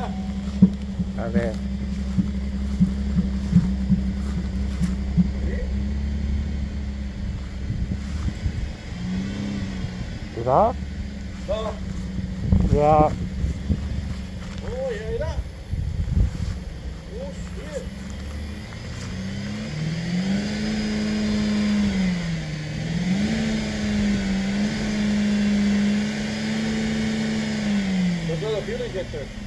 Okay. Sudah? Dah. Ya. Oh, ya dah. Oh, shit. Let's go to the fuel injector.